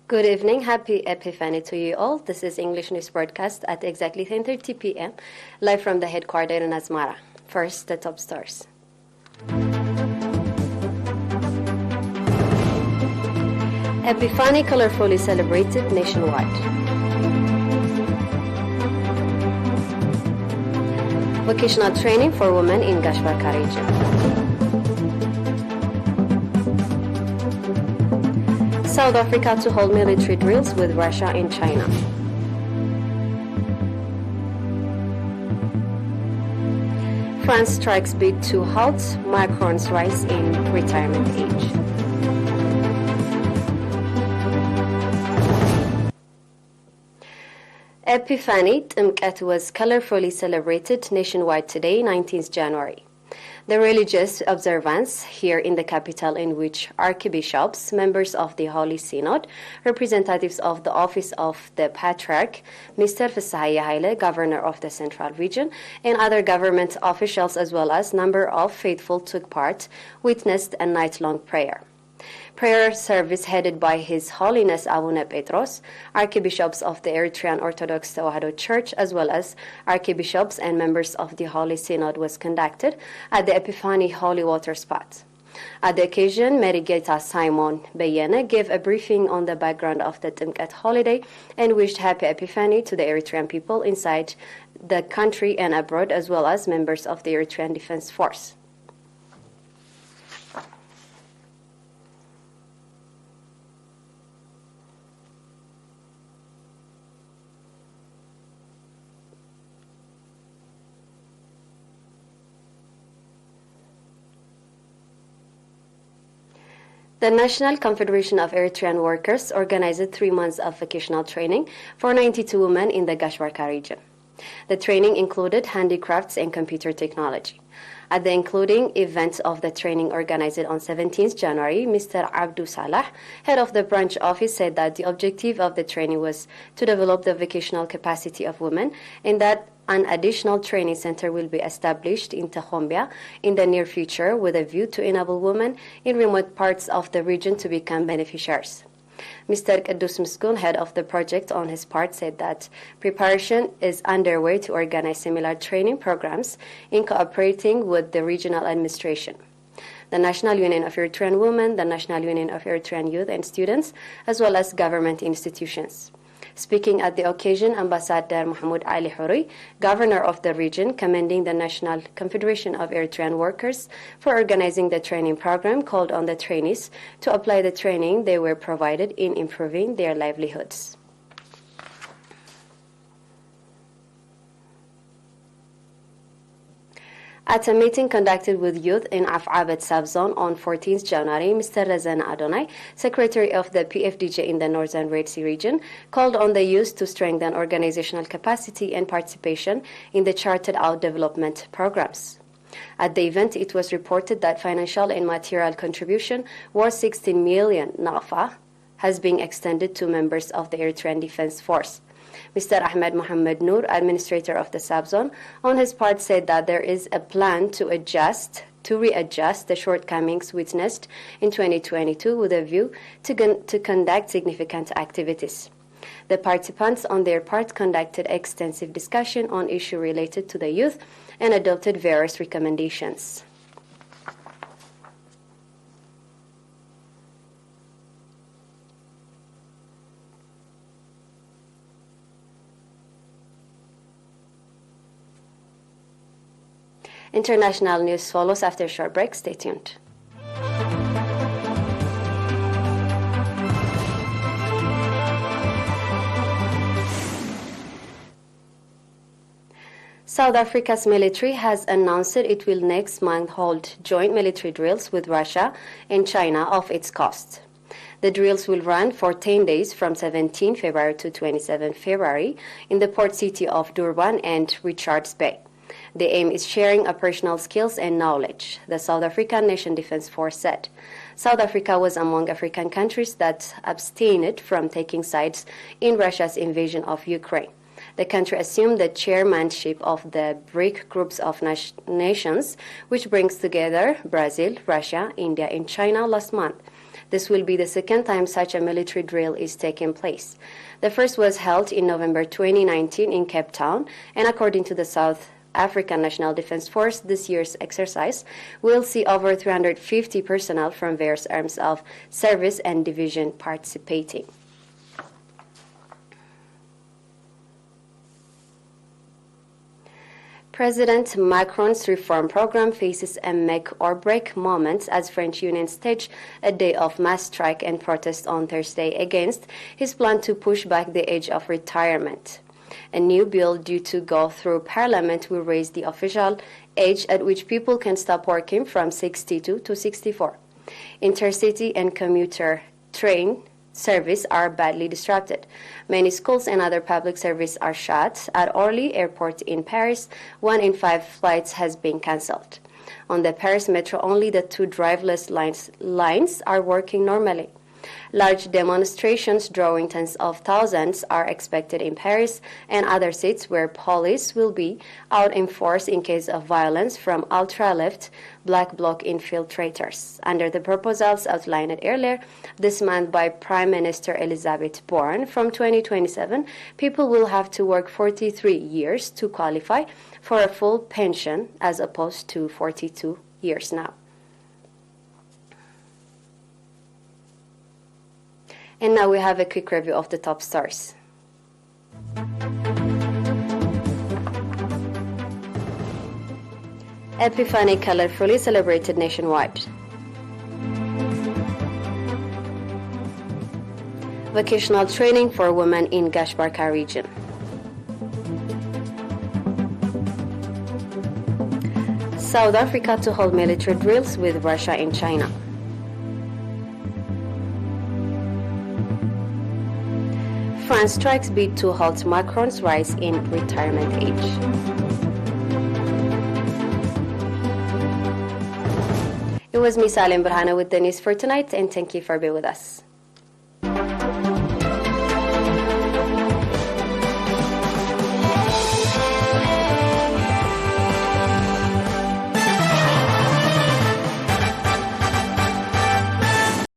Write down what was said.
Good evening. Happy Epiphany to you all. This is English News Broadcast at exactly 10:30 p.m. live from the headquarters in Asmara. First, the top stars. Epiphany colorfully celebrated nationwide. Vocational training for women in Gashbarka region. South Africa to hold military drills with Russia and China. France strikes bid to halt Macron's rise in retirement age. Epiphany Timkat was colorfully celebrated nationwide today, 19th January. The religious observance here in the capital, in which archbishops, members of the Holy Synod, representatives of the Office of the Patriarch, Mr. Fsahaye Haile, Governor of the Central Region, and other government officials as well as number of faithful took part, witnessed a night-long prayer. Prayer service headed by His Holiness Abuna Petros, archbishops of the Eritrean Orthodox Tewahedo Church, as well as archbishops and members of the Holy Synod, was conducted at the Epiphany Holy Water Spot. At the occasion, Merigeta Simon Beyene gave a briefing on the background of the Timkat holiday and wished happy Epiphany to the Eritrean people inside the country and abroad, as well as members of the Eritrean Defense Force. The National Confederation of Eritrean Workers organized 3 months of vocational training for 92 women in the Gashbarka region. The training included handicrafts and computer technology. At the including event of the training organized on 17th January, Mr. Abdu Salah, head of the branch office, said that the objective of the training was to develop the vocational capacity of women and that an additional training center will be established in Tehombia in the near future with a view to enable women in remote parts of the region to become beneficiaries. Mr. Kadus Muskun, head of the project, on his part said that preparation is underway to organize similar training programs in cooperating with the regional administration, the National Union of Eritrean Women, the National Union of Eritrean Youth and Students, as well as government institutions. Speaking at the occasion, Ambassador Mahmoud Ali Houri, governor of the region, commending the National Confederation of Eritrean Workers for organizing the training program, called on the trainees to apply the training they were provided in improving their livelihoods. At a meeting conducted with youth in Af'abet Sub-Zone on 14th January, Mr. Razan Adonai, Secretary of the PFDJ in the Northern Red Sea region, called on the youth to strengthen organizational capacity and participation in the charted out development programs. At the event, it was reported that financial and material contribution worth 16 million NAFA has been extended to members of the Eritrean Defense Force. Mr. Ahmed Mohammed Noor, administrator of the sub-zone, on his part said that there is a plan to readjust the shortcomings witnessed in 2022 with a view to conduct significant activities. The participants on their part conducted extensive discussion on issues related to the youth and adopted various recommendations. International news follows after a short break. Stay tuned. South Africa's military has announced that it will next month hold joint military drills with Russia and China off its coast. The drills will run for 10 days from 17 February to 27 February in the port city of Durban and Richards Bay. The aim is sharing operational skills and knowledge, the South African Nation Defense Force said. South Africa was among African countries that abstained from taking sides in Russia's invasion of Ukraine. The country assumed the chairmanship of the BRIC groups of nations, which brings together Brazil, Russia, India, and China last month. This will be the second time such a military drill is taking place. The first was held in November 2019 in Cape Town, and according to the South African National Defence Force, this year's exercise will see over 350 personnel from various arms of service and division participating. President Macron's reform program faces a make-or-break moment as French unions stage a day of mass strike and protest on Thursday against his plan to push back the age of retirement. A new bill due to go through Parliament will raise the official age at which people can stop working from 62 to 64. Intercity and commuter train service are badly disrupted. Many schools and other public services are shut. At Orly Airport in Paris, 1 in 5 flights has been cancelled. On the Paris metro, only the 2 driverless lines are working normally. Large demonstrations drawing tens of thousands are expected in Paris and other cities where police will be out in force in case of violence from ultra-left black bloc infiltrators. Under the proposals outlined earlier this month by Prime Minister Elizabeth Borne, from 2027, people will have to work 43 years to qualify for a full pension as opposed to 42 years now. And now we have a quick review of the top stories. Epiphany colorfully celebrated nationwide. Vocational training for women in Gashbarka region. South Africa to hold military drills with Russia and China. France strikes bid to halt Macron's rise in retirement age. It was me, Salim Burhana, with the news for tonight, and thank you for being with us.